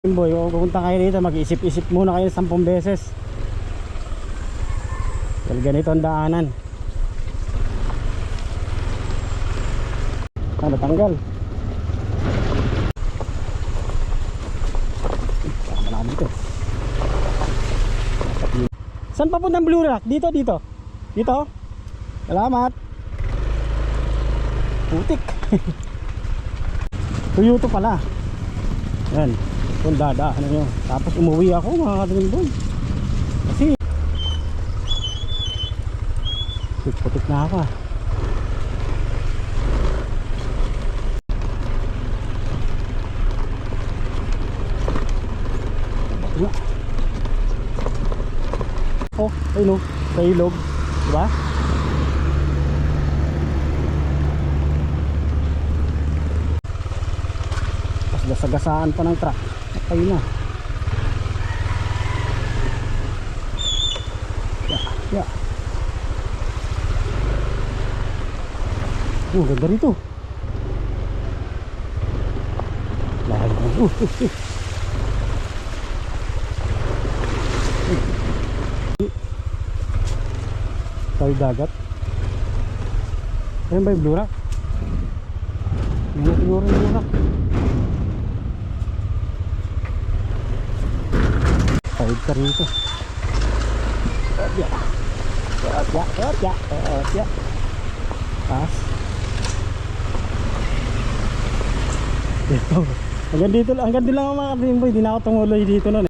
Boy, kung pupunta kayo dito, mag-isip-isip muna kayo 10 beses. Dahil ganito ang daanan. Natanggal. Saan na dito? Saan papunta ang Blue Rock? Dito. Dito? Salamat. Putik. Toyota pala. Yan. Kung dadaan nyo. Tapos umuwi ako mga kadring boy. Kasi putik na ako. Oh, ayun o. Sa ilog. Diba? Tapos gasagasaan pa ng truck. Ayun na. Yeah. Oh, ganda rito. Lahat na. Tayo dagat. Ayun ba yung Blue Rock? Ayun na siguro yung Blue Rock. Tawid ka rito. Opya. Pas. Dito. Hanggang dito lang ang mga kadring boy. Di na ako tumuloy dito nun.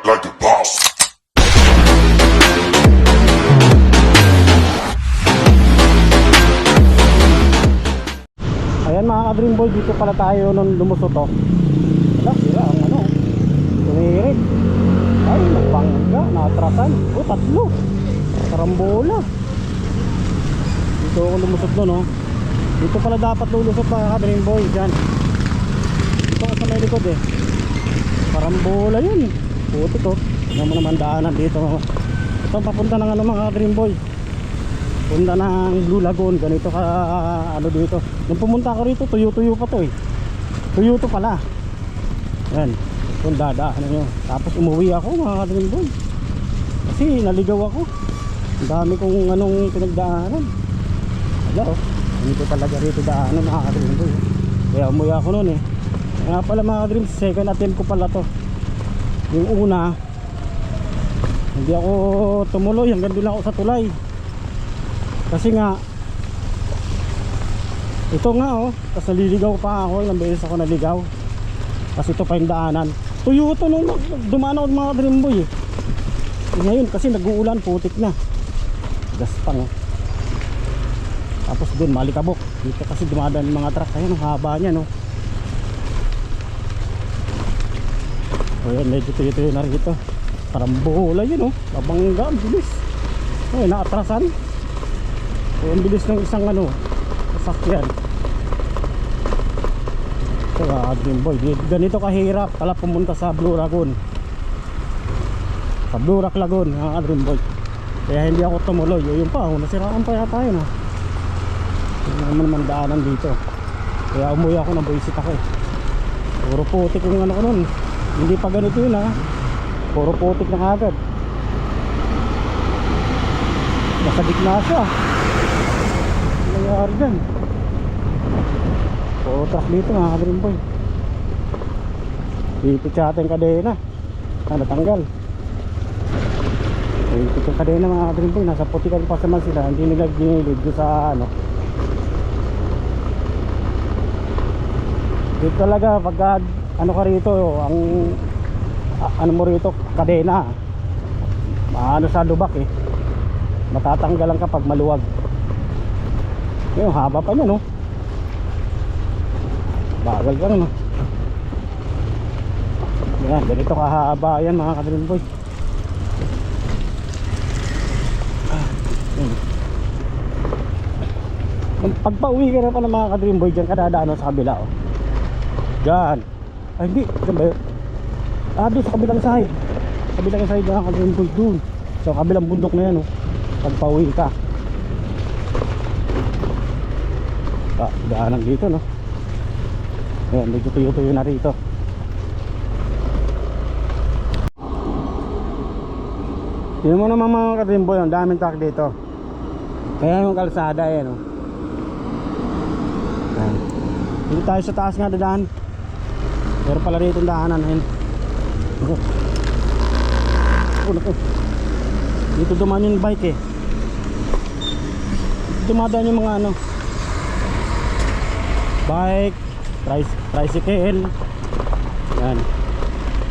Like the boss. Ayan mga ka-dream boy, dito pala tayo nung lumusot to. Wala, sila ang ano, tumirik. Ay, nagbangga, naatrasan. Oh, 3 karambola. Dito ako lumusot nun, oh. Dito pala dapat lulusot mga ka-dream boy, dyan. Dito ako sa may likod eh. Karambola yun. Putik oh. Tignan mo naman daanan dito. Ito papunta ng ano mga ka-dream boy, punta ng Blue Lagoon. Ganito ka ano dito. Nung pumunta ako rito, tuyo pa to eh. Tuyo to pala. Yan. Kung dadaan nyo. Tapos umuwi ako mga kadring boy. Kasi naligaw ako. Ang dami kong anong pinagdaanan. Wala oh. Dito talaga rito daanan mga kadring boy. Kaya umuwi ako noon eh. Kaya pala mga kadring, second attempt ko pala to. Yung una, hindi ako tumuloy. Hanggang doon ako sa tulay. Kasi nga ito nga oh, tapos naliligaw pa ako. Ilang beses ako naligaw. Kasi ito pa yung daanan. Tuyo ito nung dumaan ako mga dream boy eh. Ngayon kasi nag-uulan, putik na. Gaspang oh. Tapos dun malikabok. Dito kasi dumadaan yung mga truck. Ayun ang haba niya no. O yan, medyo tuyo na rito. Parang bola yun oh. Babangga, ang bilis. Ay, naatrasan. So, ang bilis ng isang ano, sasakyan. So, dream boy, ganito kahirap pala pumunta sa Blue Lagoon. Sa Blue Rock Lagoon, mga dream boy. Kaya hindi ako tumuloy. Yun pa, nasiraan pa yata yun. Hindi naman daanan dito. Kaya umuwi ako, nabuisit ako eh. Puro putik yung ano ko nun. Hindi pa ganito yun ha. Puro putik na kagad. Nasa gitna siya. Nangyari dyan. Puro truck dito mga kadring boy. Ipit sa ating kadena. Natanggal. Ipit yung kadena mga kadring boy. Nasa putikan pa naman sila. Hindi nila ginilid sa ano. Dito talaga pagka ano ka rito, ang ano mo rito, kadena. Maano sa lubak eh. Matatanggalan kapag maluwag. Yung haba pa niya no. Bagal ka no. Yan, ganito kahaba yan mga kadring boy. Pag pauwi ka na pa ng mga kadring boy, dyan kadadaan sa kabila oh. Dyan. Ay hindi, dyan ba yun? Doon sa kabilang side. Kabilang side mga kadring boy, doon. Sa kabilang bundok na yan oh. pagpauwi ka. Daanan dito, no? Ayan, medyo tuyo-tuyo na rito. Yun mo naman mga ka-Dreamboy, ang daming truck dito. Kaya yung kalsada yan, no? Ayan. Dito tayo sa taas nga dadaan. Pero pala rito ang daanan. Ayan. Naku. Dito dumaan yung bike eh. Dumadaan yung mga ano, bike, tricycle. Yan.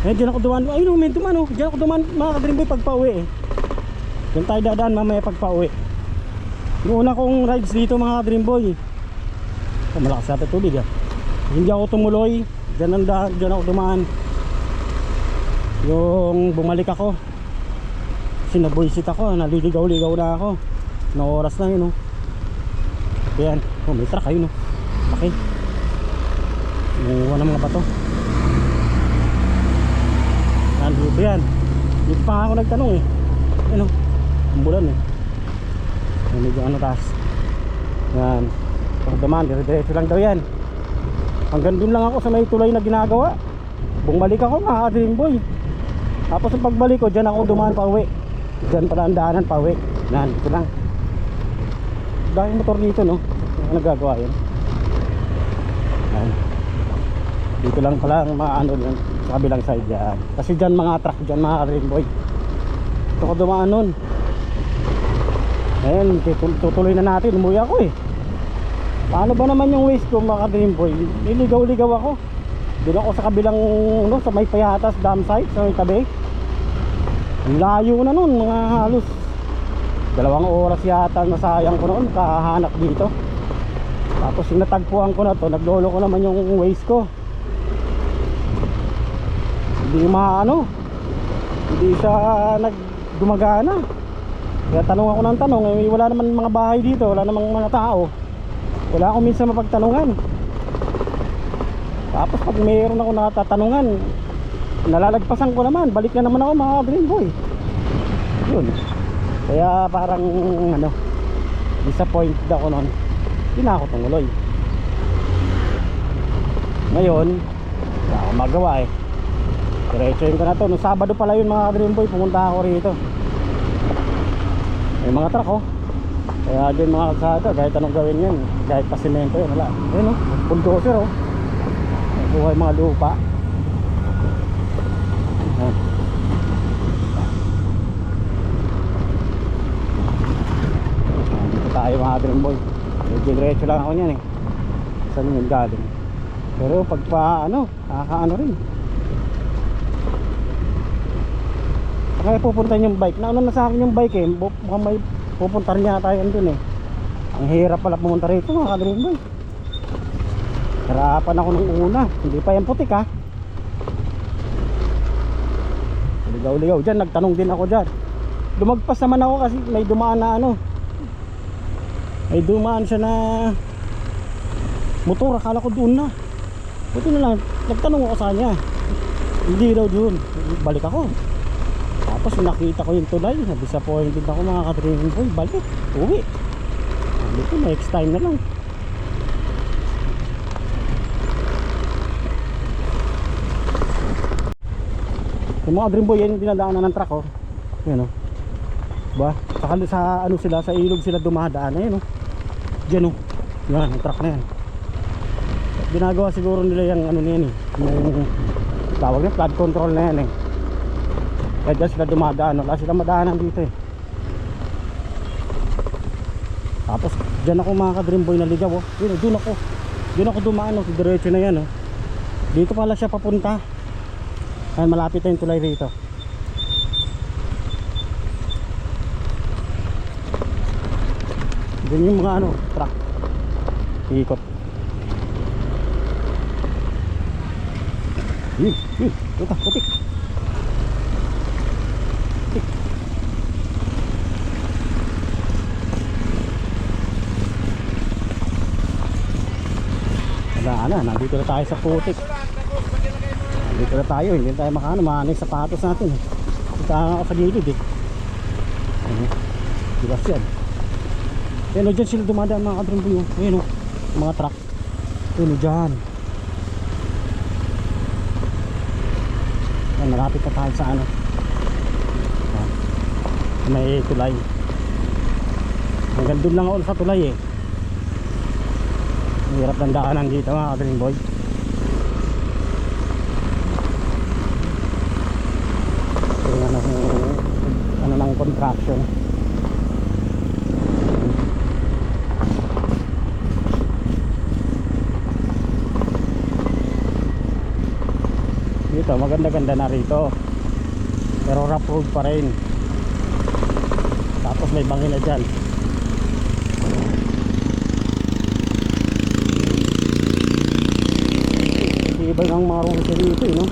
Eh, dyan ako dumaan. Ayun, momentum ano. Dyan ako dumaan mga ka-Dreamboy pag pauwi eh. Dyan tayo dadaan mamaya pag pauwi. Yung una kong rides dito mga ka-Dreamboy, malakas sa tubig ah. Hindi ako tumuloy. Dyan ako dumaan. Yung bumalik ako, sinaboysit ako, naliligaw-ligaw na ako. Na oras na yun, no? Ayan, oh, may truck ayun, no? Okay. Inuwa ng mga bato. Yan, dito yan. Dito pa ako nagtanong eh. Ayan, no? Ang bulan eh. Ayan, medyo ano taas. Yan. Pag daman, dire-diretso lang daw yan. Hanggang dun lang ako sa may tulay na ginagawa. Bumalik ako mga ka-Dreamboy. Tapos ang pagbalik ko, dyan ako dumaan pa uwi. Dyan pala ang daanan pa uwi. Yan, ito lang. Dahil motor dito, no? Ano nagagawa yun? Yan. Dito lang pala ang mga ano yun, sa kabilang side yan. Kasi dyan mga truck, dyan mga ka-Dreamboy. Ito ko dumaan nun. Ayan, tutuloy na natin. Umuwi ako eh. Paano ba naman yung waste ko mga ka-Dreamboy? Niligaw-ligaw ako. Doon ako sa kabilang, no, sa may Payatas dam site, sa may tabi. Ang layo na nun, mga halos 2 oras yata nasayang ko noon kahanap dito. Tapos yung natagpuan ko na to, naglolo ko naman yung waste ko. Hindi maano, hindi siya nagdumagana. Kaya tanong ako ng tanong, eh, wala naman mga bahay dito, wala namang mga tao. Wala akong minsan mapagtanungan. Tapos pag mayroon ako natatanungan, nalalagpasan ko naman, balik na naman ako mga ka-Dreamboy. Yun. Kaya parang ano, disappointed ako noon. Hindi na ako tumuloy. Ngayon, wala akong magawa eh. Diretsoin ko na to. Noong Sabado pala yun mga ka-Dreamboy, pumunta ako rito. May mga truck oh. Kaya din mga kalsada, kahit anong gawin yan, kahit pasimento yun, wala. Ayun oh, bulldozer oh. Buhay mga lupa. Ayan. Dito tayo mga ka-Dreamboy. Diretso lang ako niyan eh. Saan yun galing? Pero pag pa ano, nakakaano rin. Kaya pupuntahan yung bike. Nauna na sa akin yung bike eh. Mukhang may pupunta rin niya tayo andun eh. Ang hirap pala pumunta rito mga ka-Dreamboy. Harapan ako nung una. Hindi pa yan putik ha. Ligaw-ligaw dyan. Nagtanong din ako dyan. Dumagpas naman ako kasi may dumaan na ano. May dumaan siya na motor. Akala ko doon na. Buti na lang. Nagtanong ako sa kanya. Hindi daw doon. Balik ako. Tapos nakita ko yung tulay. Disappointed ako mga ka-Dreamboy. Balik. Uwi. Sabi ko next time na lang. Yung mga Dreamboy, yan yung dinadaanan ng truck oh. Yan oh. Diba? Saka sa ano sila, sa ilog sila dumadaan. Ayan oh. Diyan oh. Yan, yung truck na yan. Ginagawa siguro nila yung ano na yan eh. Yung tawag na flood control na yan eh. Kaya dyan sila dumadaan. Wala sila madaanan dito eh. Tapos dyan ako mga ka-Dreamboy naligaw oh. Yun oh, dun ako. Dun ako dumaan oh. Diretso na yan oh. Dito pala siya papunta. Ay, malapit na yung tulay rito. Doon yung mga ano, truck. Ikot. Puta, putik. Putik. Wala na, nandito na tayo sa putik. Dito na tayo, hindi tayo makano, mahanay sapatos natin. Dito ako sa gilid eh. Bilas yan. Ayan o, dyan sila dumadaan mga ka-dream boy. Ayan o, mga truck. Ayan o, dyan. Ayan, malapit na tayo sa ano. Ayan. May tulay. Hanggang doon lang ako sa tulay eh. Hirap ng daanan dito mga ka-dream boy. Ano ng contraction. Dito maganda-ganda na rito, pero rough road pa rin. Tapos may bangin na dyan. Iba ng mga rules dito eh, no?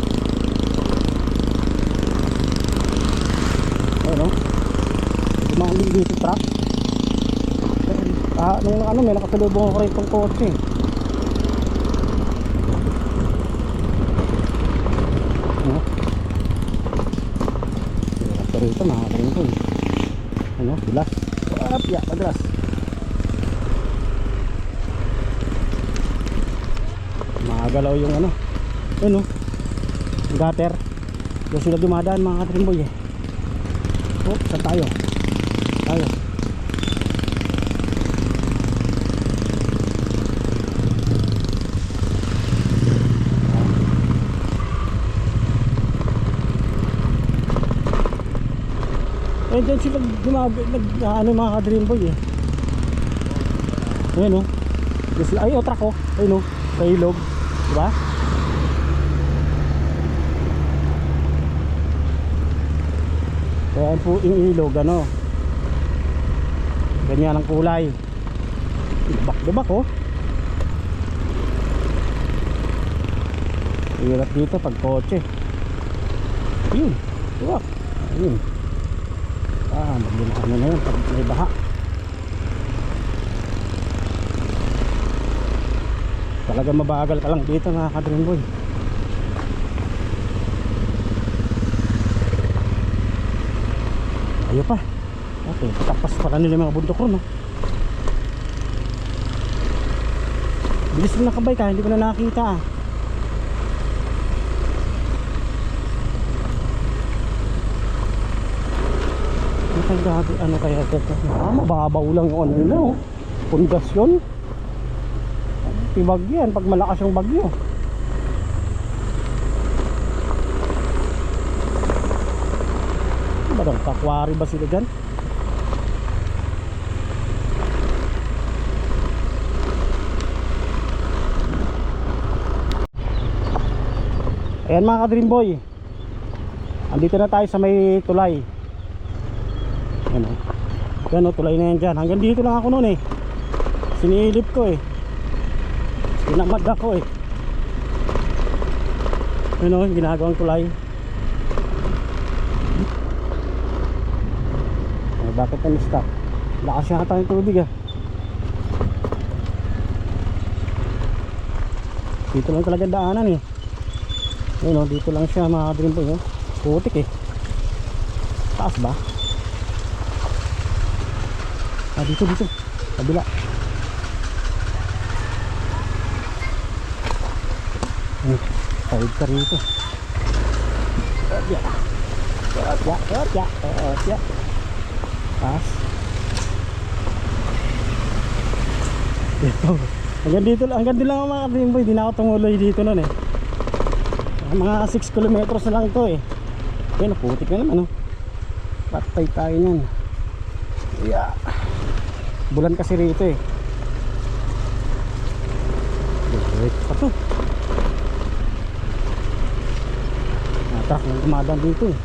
Ano? Dumaming dito truck. Nung ano, may nakasalubong ako rin itong kotse. Ano? Pero ito nakakarin ko eh. Ano? Bilas. Apya, padras. Makagalaw yung ano. Ano? Gutter. Doon sila dumadaan mga ka-trimboy eh. Oh, saan tayo? Tayo. Eh, dyan sila ano mga ka-dream boy eh. Ayan o. Ay, o, truck o. Ayun o. Sa ilog. Diba? Kaya po yung ilog ano, ganyan ang kulay. Dibak oh. Hirap dito pag kotse. Yun, diba? Ayun. Maglinahan na yun pag may baha. Talagang mabagal ka lang dito mga ka-dream boy. Ayo pa. Okay, tapas pala nila mga bundok ron, no? Bilis na nakabay ka, hindi ko na nakita ah. Ano kaya ito? Mababaw lang yung ano yun, no? Pundasyon. Bagyo yan, pag malakas yung bagyo. Barang kakwari ba sila dyan? Ayan mga ka-dream boy, andito na tayo sa may tulay. Ano? Yan o, tulay na yan dyan. Hanggang dito lang ako noon eh. Sinilip ko eh. Sinamad ako eh. Ano, ginagawang tulay. Bakit na stop? Lakas yata yung tubig ah. Dito lang talaga daanan eh. Ayun o, dito lang siya mga dream boy. Putik eh. Taas ba? Dito kabila. Tawid ka rito. Taas. Hanggang dito lang ang mga ka-dream boy. Di na ako tumuloy dito nun eh. Mga 6 kilometers na lang to eh. Ayun, putik na naman oh. Patay tayo nyan. Yeah. Bulan kasi rito eh. Wait pa to. Truck lang dumadaan dito eh.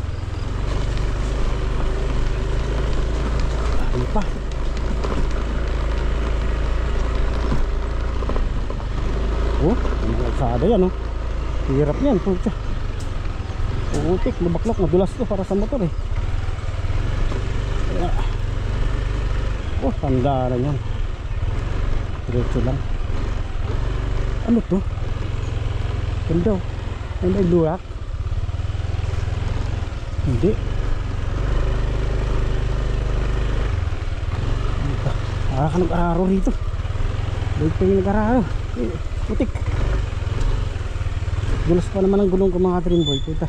Ayun pa. Oh, ang kalsada yan oh. Hirap yan, putya. Putik, lubaklok, madulas to para sa motor eh. Oh, tanda na yan. Diretso lang. Ano to? Ganda oh. Ganda yung lurak. Hindi. Para ka nag-araro rito. Dahil pa yung nag-araro. Putik. Gulas pa naman ang gulong ko mga Dream Boy. Puta.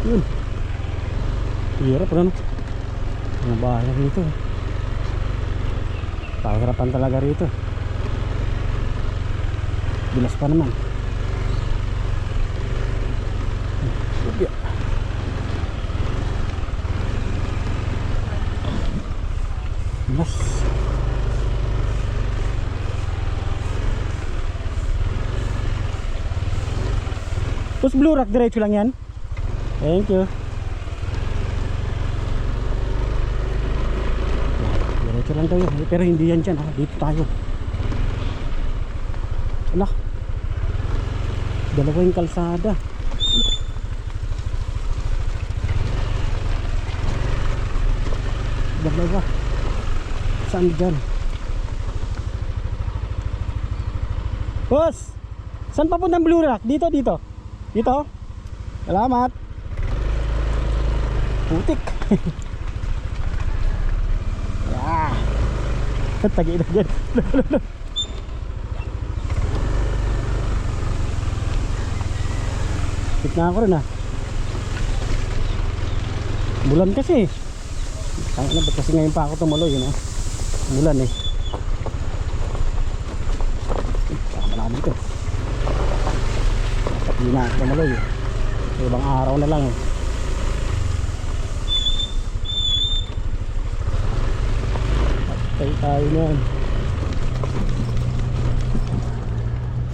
Yun. Hirap ano. Mga bahay rito. Pahirapan talaga rito. Gulas pa naman. Ubya. Gulas. Tapos Blue Rock, diretso lang yan. Thank you. Diretso lang tayo. Pero hindi yan dyan ha. Dito tayo. Anak. Dalawa yung kalsada. Dalawa. Saan dyan? Boss! Saan papunta ang Blue Rock? Dito, dito. Dito. Salamat. Putik. Yeah. Tagi na dyan. Tignan ako rin ha. Bulan kasi. Ay, ano, kasi ngayon pa ako tumuloy yun ha. Bulan eh. Saka malaman ito. Hindi na ako tumuloy eh. Ibang araw na lang eh. Patay tayo na yan.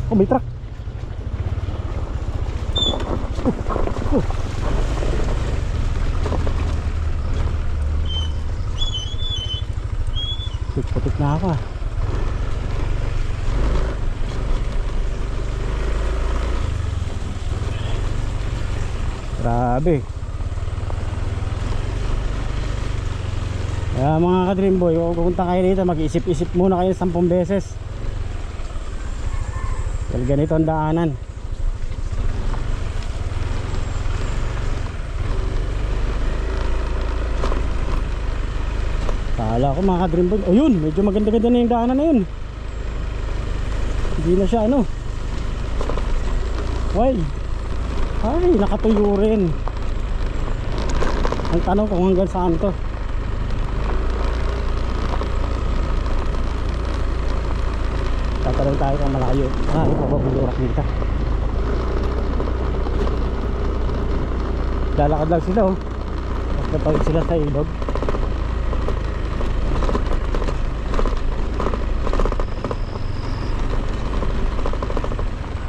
Oh, may truck. Putik na ako ah. Grabe. Kaya mga ka-Dream Boy, kung pupunta kayo dito, mag-isip-isip muna kayo 10 beses. Dahil ganito ang daanan. Kala ko mga ka-Dream Boy, ayun, medyo maganda-ganda na yung daanan na yun. Hindi na siya ano. Why? Ay, nakatuyo rin. Ang tanong kung hanggang saan to. Tatanong tayo kung malayo. Ipapabulurak dito. Lalakad lang sila oh. Pagkatawid sila sa ilog.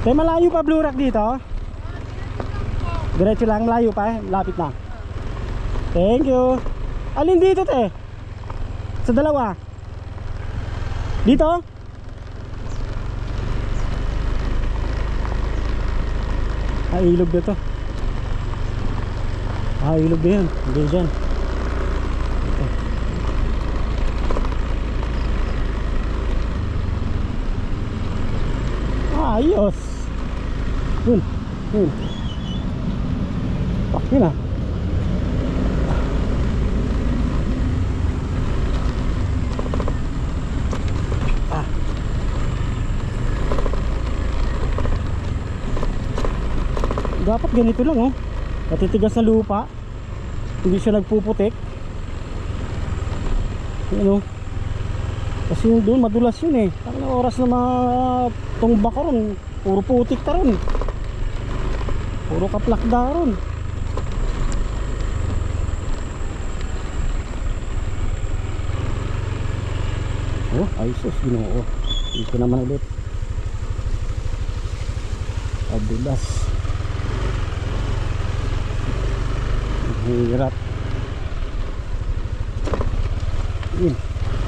Kaya malayo pa Blue Rock dito. Diretso lang, malayo pa eh. Lapit na. Thank you. Alin dito te? Sa dalawa. Dito? Ilog dito. Ilog din yan. Hindi dyan. Ayos. Yun. Yun. Pakti na. Dapat ganito lang oh. Natitigas na lupa. Hindi siya nagpuputik. Ano? Kasi yung doon madulas yun eh. Ang oras na matumba ka ron, puro putik ka ron. Puro kaplakda ron. Oh, ayos, ginoo. Dito naman ulit. Adulas. Hirap. Yun.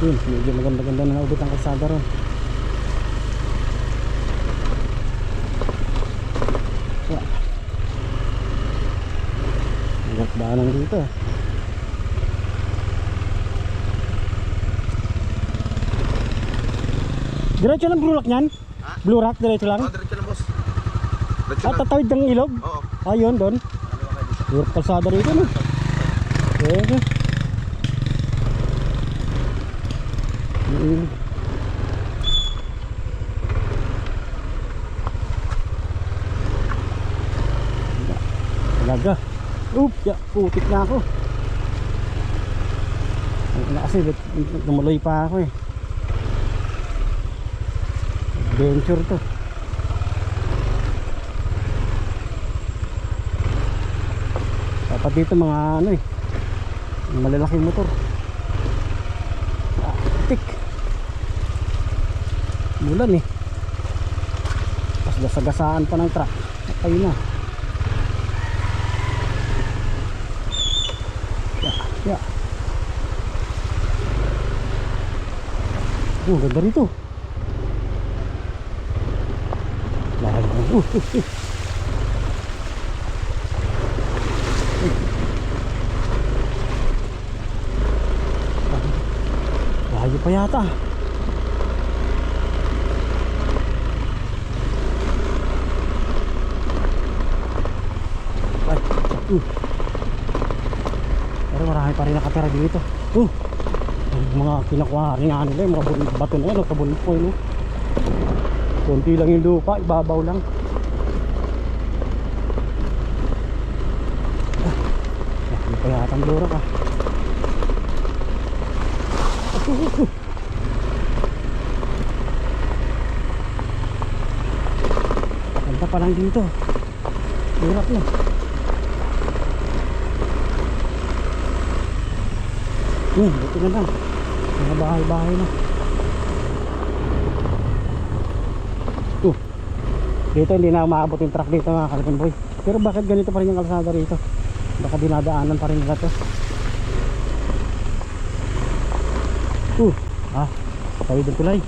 Yun, medyo maganda-ganda na naubit ang kalsada ron. Hirap daanan dito. Diretso lang Blue Rock niyan? Ha? Blue Rock, diretso lang? Oo, diretso lang boss. Tatawid ng ilog? Oo. Ayun, doon. Hirap kalsada rito no? Okay. Talaga. Ya, putik na ako. Ano kasi, gumuloy pa ako eh. Adventure to. Dapat dito mga ano eh, malalaking motor. Putik. Mulan eh. Tapos gasagasaan pa ng truck. Ayun na. Ya. Oh, ganda rito. Lahat. Layo pa yata. Ay. Pero marami pa rin nakatira dito. Mga kinakuha rin nga nila, yung mga bato na yan, kabulot po yun. Kunti lang yung lupa, ibabaw lang. Hindi pa yata ang lura ka. Ganda pa lang dito. Lurap na. Buti na lang. Mga bahay-bahay na. Dito hindi na maabot yung truck dito mga Kalapin Boy. Pero bakit ganito pa rin yung kalsada rito? Baka dinadaanan pa rin nila to. Tawid ng tulay.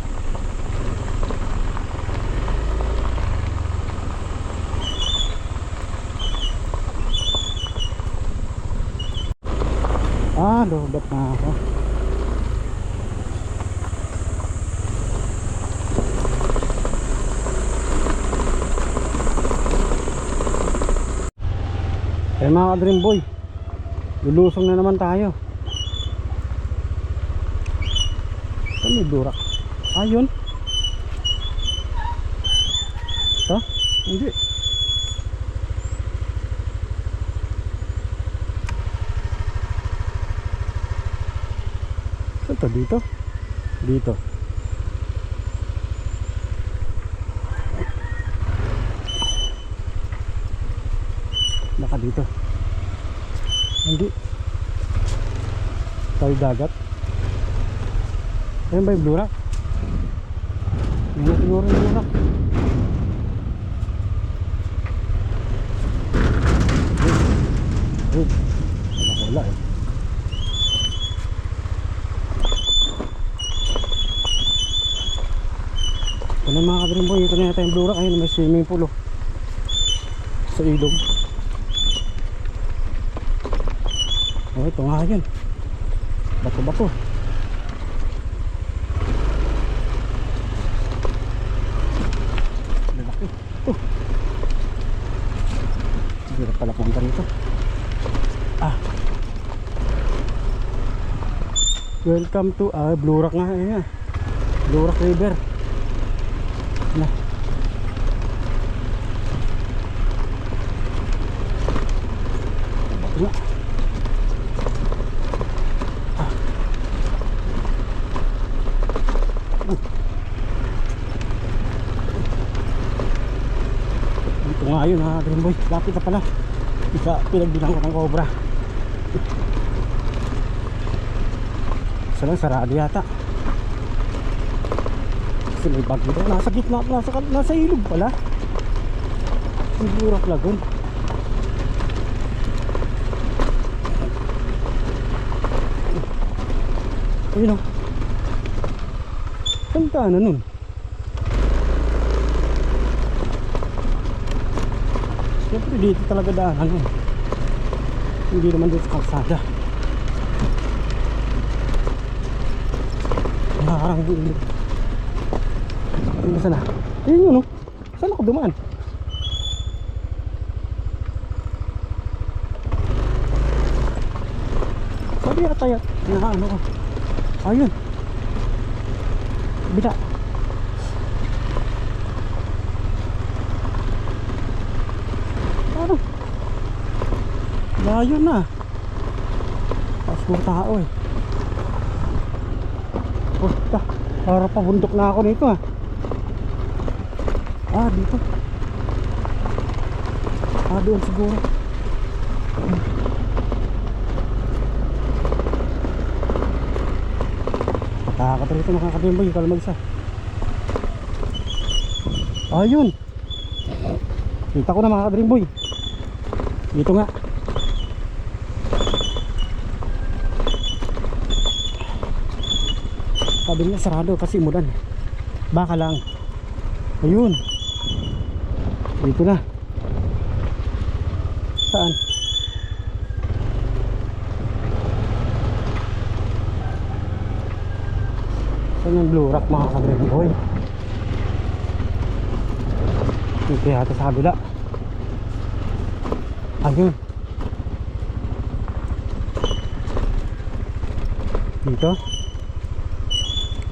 Lobat na ako. Mga ka-Dream Boy, lulusong na naman tayo. Saan may durak? Yun. Ito? Hindi. Saan ito? Dito? Dito. Baka dito. Hindi. Tayo dagat. Ayan ba yung blue rock? Ayan na siguro yung blue rock. Wala eh. Ito na mga ka-Dream Boy. Ito na yata yung blue rock. Ayun may swimming pool sa ilog. Ito nga yun. Bato-bato. Lalaki. Hirap pala punta rito. Welcome to Blue Rock nga. Ayan. Blue Rock River. Na. Bato nga. Ayun ha, Dream Boy, lapit na pala. Isa pinagbilang ko ng cobra. Isa lang sarado yata. Kasi may bag dito. Nasa gitna, nasa ilog pala. Yung Blue Rock Lagoon. Ayun o. Saan ka na nun? Siyempre dito talaga daanan eh. Hindi naman dito sa kalsada. Nakakarang ilog. Saan na? Ayun yun, no? Saan ako dumaan? Sabi yata yat. Ano ko? Ayun. Bila. Ano? Layo na. Pasok tao eh. Pusta. Para pabundok na ako nito ah. Ah, dito. Ah, doon siguro. Nakakata rito nakakadimboy. Kala mag-isa. Ayun. Kita ko na mga kadrimboy. Dito nga. Sabi nila sarado kasi umulan. Baka lang. Ayun. Dito na. Saan? Saan yung blue rock mga kadrimboy? Dito yata sa kabila. Ayun. Dito.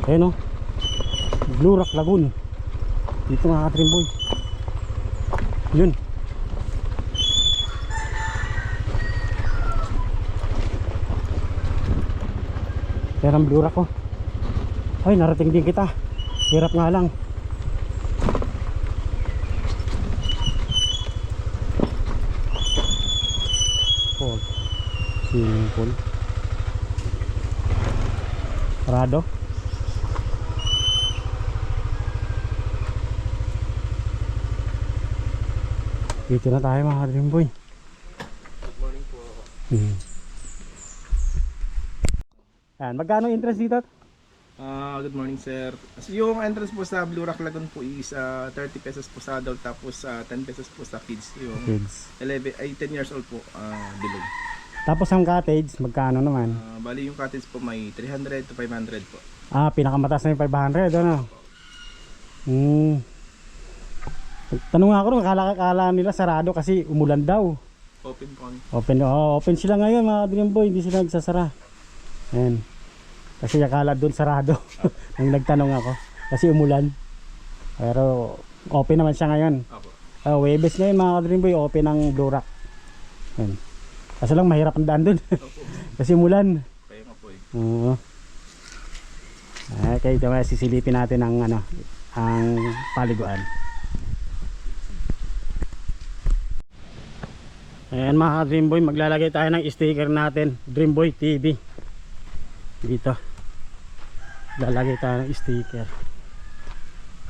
Ayun o. Blue Rock Lagoon. Dito mga katrimboy. Yun. Pero ang Blue Rock oh. Ay narating din kita. Hirap nga lang. Pool. Swimming pool. Rado. Dito na tayo mga kadrimboy. Good morning po. Yan, magkano interest dito? Good morning sir. So, yung entrance po sa Blue Rock Lagoon po is 30 pesos po sa adult tapos 10 pesos po sa kids. Yung Kids. 10 years old po below. Tapos ang cottage, magkano naman? Bali yung cottage po may 300 to 500 po. Ah, pinakamataas na yung 500, ano? Tanong nga ako nung akala nila sarado kasi umulan daw. Open po. Open sila ngayon mga kadrimboy, hindi sila nagsasara. Ayan. Kasi akala doon sarado. Nung nagtanong ako. Kasi umulan. Pero open naman siya ngayon. Opo. Webes ngayon mga kadrimboy, open ang Blue Rock. Ayan. Kasi lang mahirap ang daan doon. Kasi umulan. Kaya nga po eh. Oo. Okay, ito sisilipin natin ang paliguan. Ayan mga Dreamboy, maglalagay tayo ng sticker natin, Dreamboy TV. Dito. Lalagay tayo ng sticker.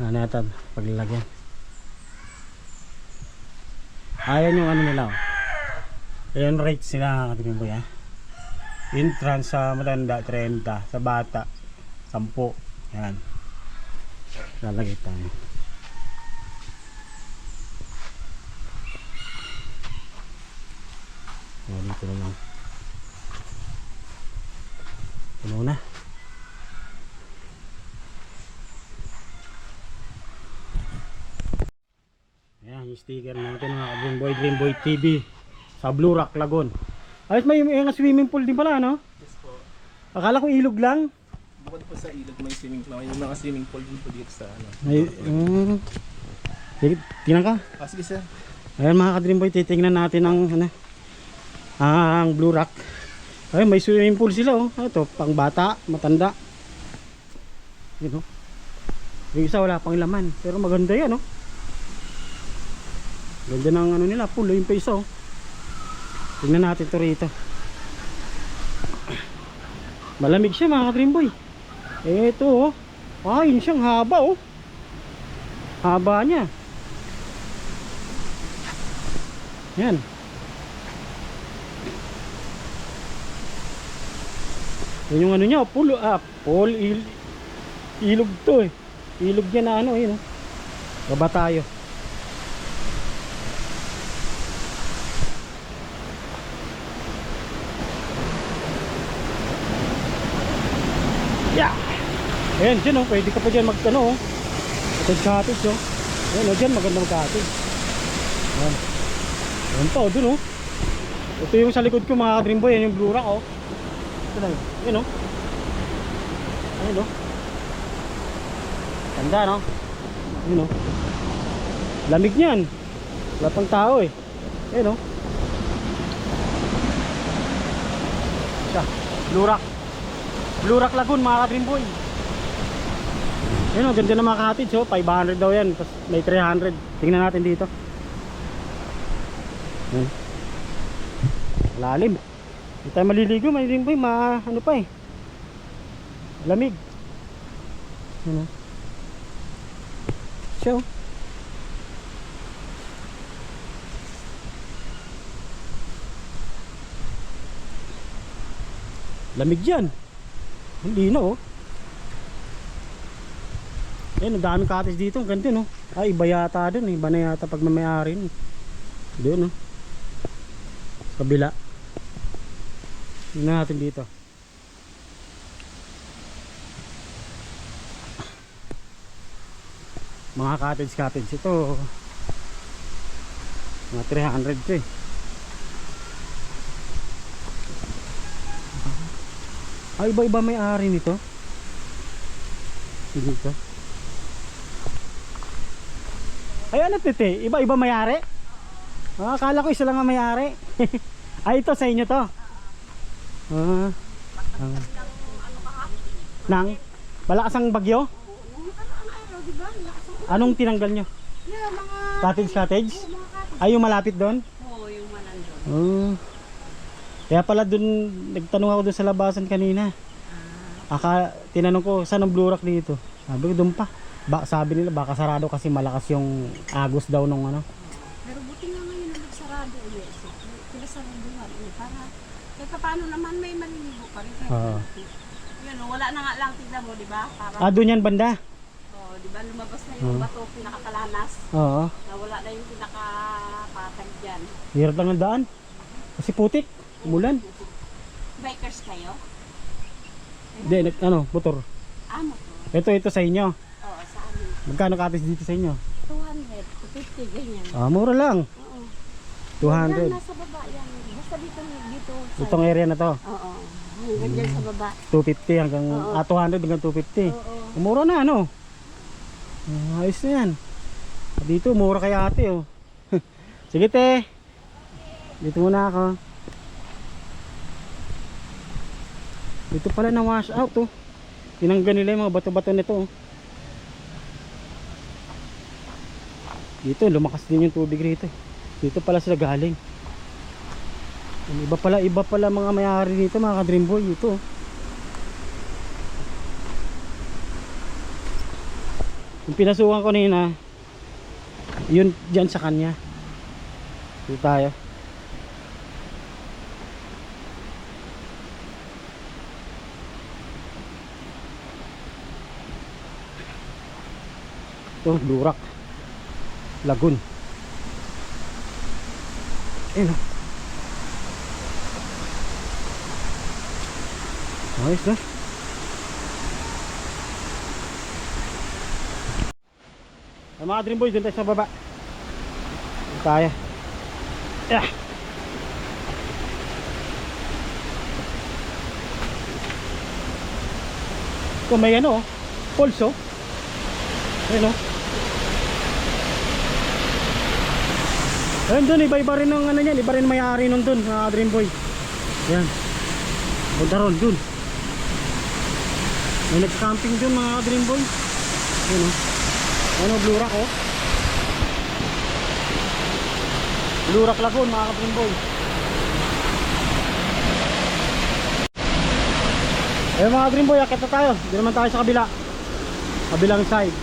Ano natin paglalagyan. Ayan yung ano nila. Ayan rates nila mga Dreamboy ha. Entrance sa matanda 30, sa bata 10. Ayan. Lalagay tayo. Dito na lang. Puno na. Ayan yung sticker natin mga Dreamboy TV sa Blue Rock Lagoon. Ayos, may swimming pool din pala no? Yes po. Akala ko ilog lang. Bukod po sa ilog may swimming pool. May mga swimming pool din po dito sa ano. Sige, tingnan ka. Sige sir. Ayan mga ka-Dreamboy, titingnan natin ang Blue Rock. Ay, may swimming pool sila oh. Ito, pang bata, matanda. Yun oh. Yung isa wala pang laman, pero maganda yan oh. Ganda ng ano nila, pool yung pa isa oh. Tingnan natin to rito. Malamig siya mga ka-Dreamboy. Ito oh. Ay, yun siyang haba oh. Haba niya. Yan. Yan yung ano niya, pool, ilog to eh. Ilog yan na ano, yun oh. Baba tayo. Yeah. Ayan, dyan oh, pwede ka pa dyan mag-ano oh. Cottage oh. Ayan oh, dyan maganda mag-cottage. Ayan. Ayan pa oh, dun oh. Ito yung sa likod ko mga Dreamboy, yan yung Blue Rock oh. Ito na yun, yun oh. Ayan oh. Ganda, no? Yun, no? Lamig niyan. Wala pang tao eh. Yun, no? Siya. Blue Rock Lagoon, mga ka-Dreamboy. Yun, no? Ganda ng mga cottage, oh. 500 daw yan. Tapos may 300. Tingnan natin dito. Yun. Lalim. Hindi tayo maliligo, mga Dreamboy. Ano pa eh. Lamig. Yun, no? Siya, oh. Lamig yan. Hindi na, oh. Ayun, ang daming cottage dito. Ang ganda, no? Ay, iba yata dun. Iba na yata pag mamayari. Doon, no? Sa kabila. Tingnan natin dito. Mga cottage ito. Mga 300 ito, eh. Ay, iba-iba may-ari nito. Dito. Ay, ano tete? Iba-iba may-ari? Akala ko isa lang ang may-ari. Ay, ito sa inyo to. Nang? Malakas ang bagyo? Anong tinanggal nyo? Cottage? Ay, yung malapit doon? Oo, yung manandun. Kaya pala dun, nagtanong ako dun sa labasan kanina. Tinanong ko, saan ang Blue Rock dito? Sabi ko, dun pa. Sabi nila, baka sarado kasi malakas yung agos daw nung ano. Pero buti nga ngayon na nagsarado ulit. Pinasaraduhan ulit para kahit paano naman may maliligo pa rin. Yun, wala na nga lang, tignan mo, di ba? Dun yan banda? Oo, di ba lumabas na yung bato, pinakakalanas. Oo. Nawala na yung pinakapatag dyan. Hirap lang ang daan. Kasi putik, umulan. Bikers kayo? Hindi, motor. Motor. Ito sa inyo. Oo, sa amin. Magkano cottage dito sa inyo? 200, 250, ganyan. Mura lang. Oo. 200. Yan, nasa baba yan. Basta dito. Sa Itong area na to. Oo. Hanggang dyan sa baba. 250 hanggang 200 hanggang 250. Oo. Mura na, ano? Ayos na yan. Dito mura kay ate, oh. Sige te. Dito muna ako. Dito pala na wash out, oh. Tinanggal nila yung mga bato-bato nito, oh. Dito lumakas din yung tubig rito. Dito pala sila galing. Iba pala mga may-ari dito, mga ka-Dreamboy. Ito, oh. Yung pinasukan ko nina, yun dyan sa kanya. Dito tayo. Ito, Blue Rock Lagoon. Ayun, oh. Ayos na. Ay, mga Dreamboy, dun tayo sa baba. Dun tayo. Yeah. Ito may ano, pulso. Ayun, oh. Ayun dun, iba-iba rin ng ano yan. Iba rin may-ari nun dun, mga Dreamboy. Ayan. Punta ron dun. May nag-camping dun, mga Dreamboy. Ayun, oh. Ano, Blue Rock, oh. Blue Rock Lagoon, mga ka-Dreamboy. Eh mga Dreamboy, akit na tayo. Hindi naman tayo sa kabilang side.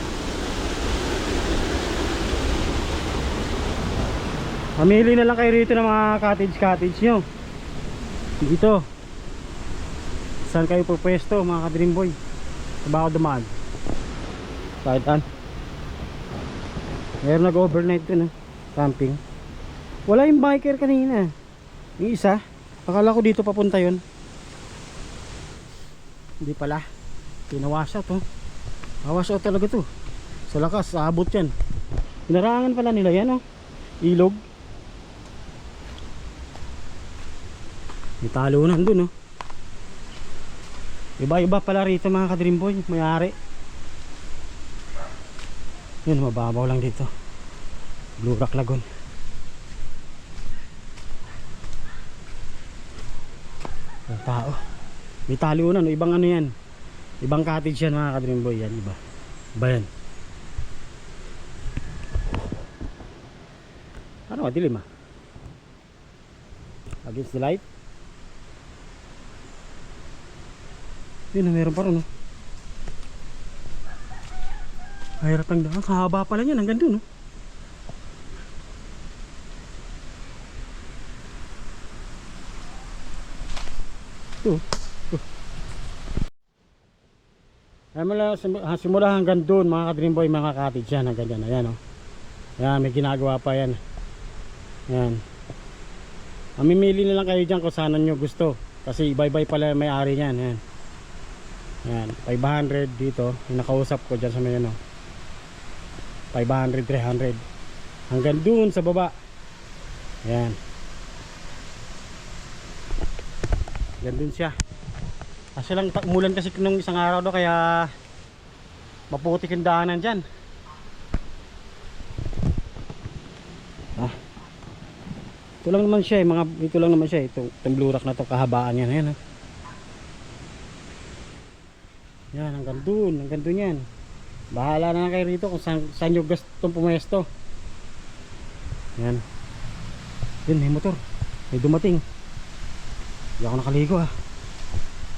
Mamili na lang kayo rito ng mga cottage nyo. Dito. Saan kayo pupwesto, mga ka-Dreamboy? Sa bako dumaan. Side-an. Meron nag-overnight dun, camping. Wala yung biker kanina. Yung isa, akala ko dito papunta yun. Hindi pala. Pinawash out, oh. Wash out talaga to. Sa lakas, aabot yan. Pinarangan pala nila yan, oh. Ilog. May talunan dun, oh. Iba-iba pala rito, mga ka-Dreamboy. May-ari. Yun, mababaw lang dito. Blue Rock Lagoon. Ang tao. May talunan, ibang ano yan. Ibang cottage yan mga ka-Dream Boy. Yan, iba. Iba yan. Ano, madilim ah. Against the light. Yun, meron pa rin oh. Mahirap ang daan. Kahaba pala yan, hanggang dun oh. Ito. Ay simula hanggang doon mga ka-Dream Boy, mga cottage yan hanggang dyan. Ayan o. Ayan, may ginagawa pa yan. Ayan. Mamimili na lang kayo dyan kung saan nyo gusto. Kasi iba-iba pala may-ari yan. Ayan. Ayan. 500 dito. Yung nakausap ko dyan sa may ano. 500, 300. Hanggang doon sa baba. Ayan. Yan dun siya. Kasi lang umulan kasi nung isang araw do, kaya maputik yung daanan dyan. Ito lang naman siya ito lang naman siya. Itong Blue Rock na to, kahabaan yan. Ayan, yan, hanggang dun yan. Bahala na kayo rito kung saan nyo gustong pumesto. Yan. Yun, may motor. May dumating. Hindi ako nakaligo ah.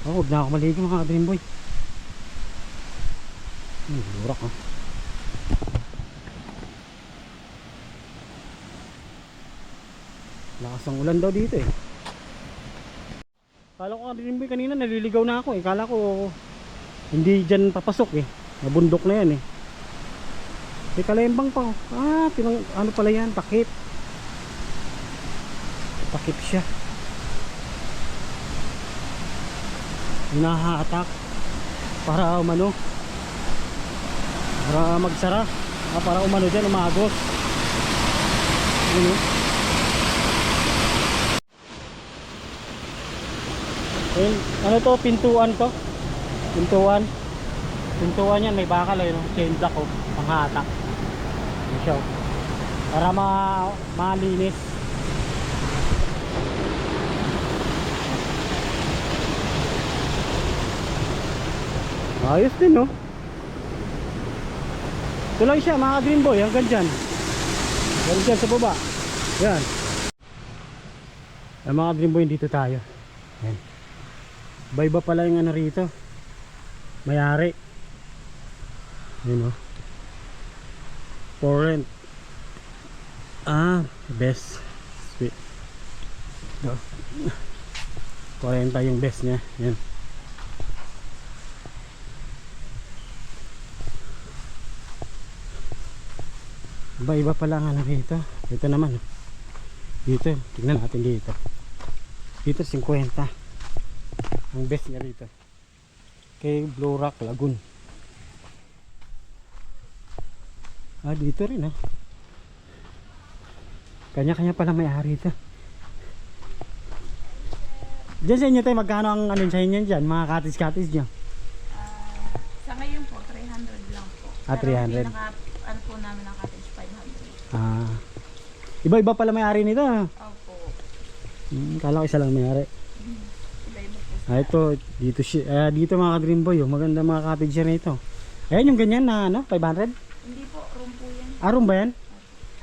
Huwag na ako maligo mga ka-Dream Boy. Lurak ah. Lakas ng ulan daw dito eh. Kala ko ka-Dream Boy kanina naliligaw na ako eh. Kala ko hindi dyan papasok eh. Nabundok na yan eh. May kalembang pa oh. Ano pala yan? Takip. Takip siya. Hinahatak para umano, para magsara, para umano dyan, umagos. Ano to? Pintuan to? Pintuan yan, may bakal eh, no? Chain block oh, panghatak. Ano siya oh. Para malinis. Ayos din no. Ito lang siya mga Dream Boy, hanggang dyan. Hanggang dyan sa baba. Yan. Ay, mga Dream Boy, dito tayo. Yan. Iba-iba pala yung ano rito. Mayari. Yun o. For rent. Best. Sweet. 40 yung best niya. Yan. Iba-iba pala ang ano rito. Dito naman. Dito, tignan natin dito. Dito 50. Ang best niya rito. Kay Blue Rock Lagoon. Dito rin ah. Kanya-kanya pala may-ari ito. Diyan sa inyo tayo, magkano ang ano sa inyo dyan? Mga cottage nyo? Sa ngayon po, 300 lang po. 300. Ano po namin ang cottage, 500. Iba-iba pala may-ari nito. Opo. Kala ko isa lang may-ari. Iba-iba po. Ito, dito dito mga ka-Dream Boy, maganda mga cottage na ito. Ayan yung ganyan na ano, 500? Hindi po, room po yan. Room ba yan?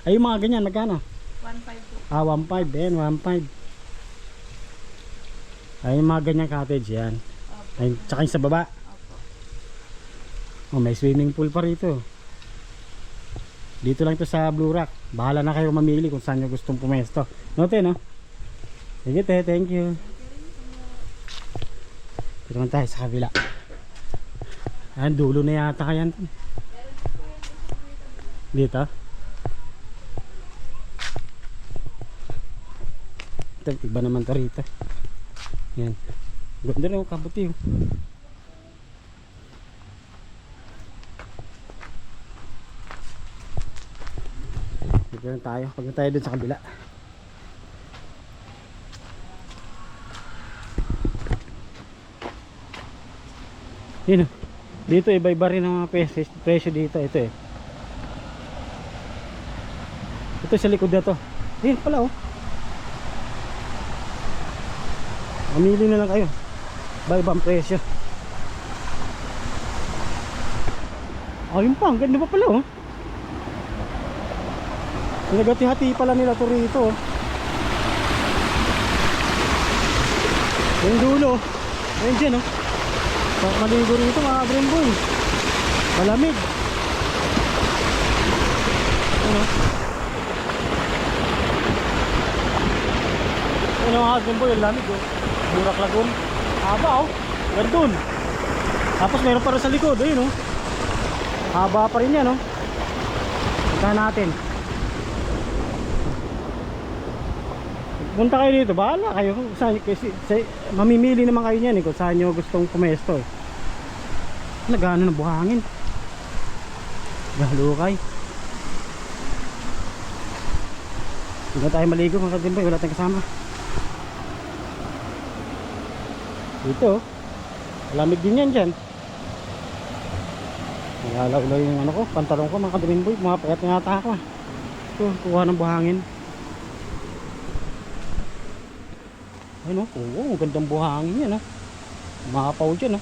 Ay yung mga ganyan, magkano? 1.5 po. 1.5, yan, 1.5. Ay yung mga ganyang cottage yan. Opo. Ay, tsaka yung sa baba. Opo. May swimming pool pa rito. Dito lang to sa Blue Rock. Bahala na kayo mamili kung saan nyo gustong pumesto. Note no? Sige te, thank you. Dito naman tayo sa kabila. Ayan, dulo na yata kayan. Dito. Ito, iba naman to rito. Yan. Ganda rin yung kabuti. Dito lang tayo. Pag tayo dun sa kabila. Yun. Dito iba-iba rin ang mga presyo dito. Ito eh. Dito sa likod na to. Ayun pala oh. Mamili na lang kayo. Iba-ibang presyo. Ayun pa, ang ganda pa pala oh. Pinagati-hati pala nila to rito oh. Yung dulo. Ayun dyan oh. Maligo rito mga Green Boy. Malamig. Ano? Ano mga Green Boy, ang lamig oh. Burak Lagoon. Haba oh. Gandun. Tapos meron pa rin sa likod. Ayun oh. Haba pa rin yan oh. Punta natin. Punta kayo dito, bahala kayo kasi mamimili naman kayo niyan kung saan nyo gustong pumesto eh. Nagano na buhangin. Galukay. Hindi na tayo maligo mga kadimbay, wala tayong kasama. Dito, malamig din yan dyan. Nagalaw-law yung ano ko, pantalon ko mga kadimbay, mga payat nga ata ako. Ito, kuha ng buhangin. Ayun o, oo, gandang buhangin yan o. Mapaw dyan o.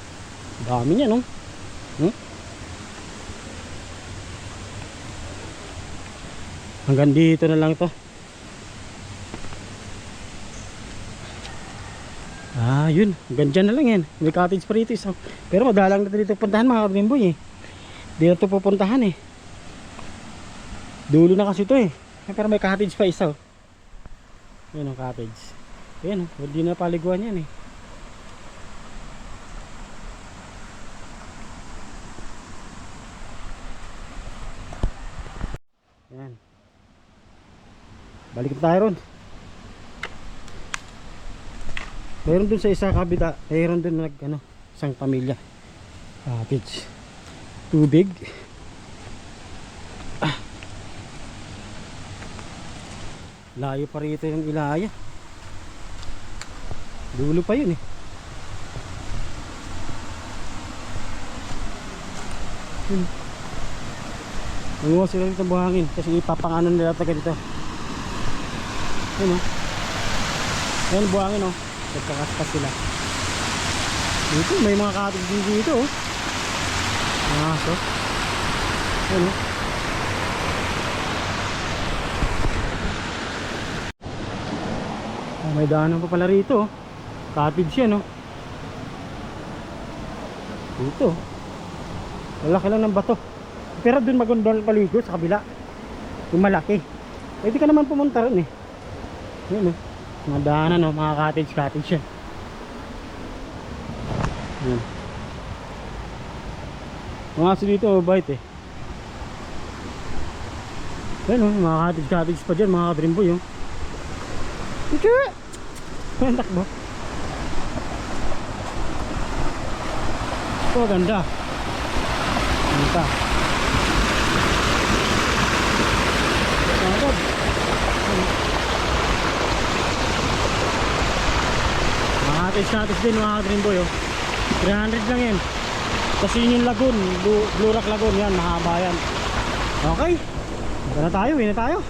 Dami yan o. Hanggang dito na lang to. Ah, yun. Hanggang dyan na lang yan. May cottage pa rito isa. Pero madalang na dito puntahan mga kabimboy eh. Di na ito pupuntahan eh. Dulo na kasi ito eh. Pero may cottage pa isa o. Yun ang cottage. Ayan, hindi na paliguan yan eh. Ayan. Balik tayo ron. Mayroon dun sa isa kabita. Mayroon dun isang pamilya. Cottage. Tubig. Layo pa rito yung Ilaya. Dulo pa yun eh. Nanguha sila dito buhangin kasi ipapanganon nila taga dito. Ayun o. Ayun buhangin o. Nagkakaspas sila. Dito may mga cottage dito o. So. Ayun o. May daanan pa pala rito o. Cottage yan oh. Dito malaki lang ng bato. Pero dun magandang paligo sa kabila. Yung malaki. Pwede ka naman pumunta rin eh. Yan oh. Mga daanan oh. Mga cottage yan. Yan. Mga aso dito oh, bait eh. Yan oh. Mga cottage pa dyan. Mga kadrimboy oh. Ika! Yan takbo. Oh, ganda. Ganda. Agad. Cottage din mga Dream Boy oh. 300 lang yan. Kasi yung Lagoon, Blue Rock Lagoon yan, mahaba yan. Okay. Ito na tayo, uwi na tayo.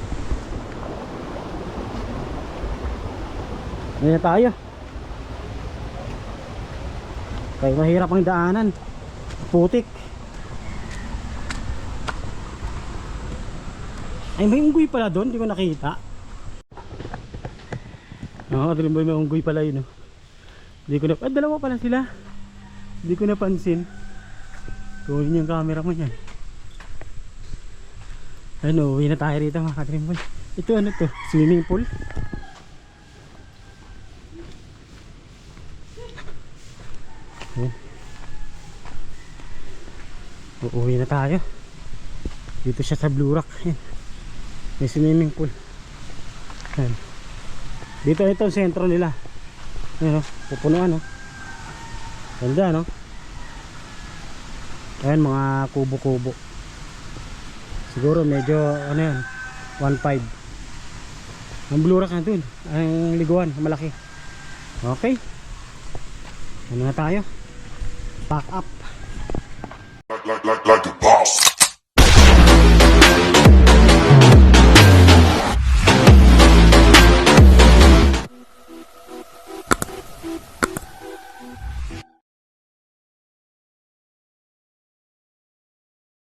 Uwi na tayo. Kaya mahirap ang daanan. Putik. Ay may unggoy pala doon, hindi ko nakita. Oo, Dream Boy, may unggoy pala yun. Hindi ko na, dalawa pala sila. Hindi ko napansin. Kunin yung camera mo yan. Ano, uwi na tayo rito mga Dream Boy. Ito ano to? Swimming pool. Uuwi na tayo. Dito siya sa Blue Rock. May swimming pool. Ayan. Dito ito ang sentro nila. Ayan o, pupunuan o. Ganda no. Ayan mga kubo-kubo. Siguro medyo ano yan 1.5. Ang Blue Rock na dun. Ang liguan, malaki. Okay. Ano na tayo? Pack up. Like the boss.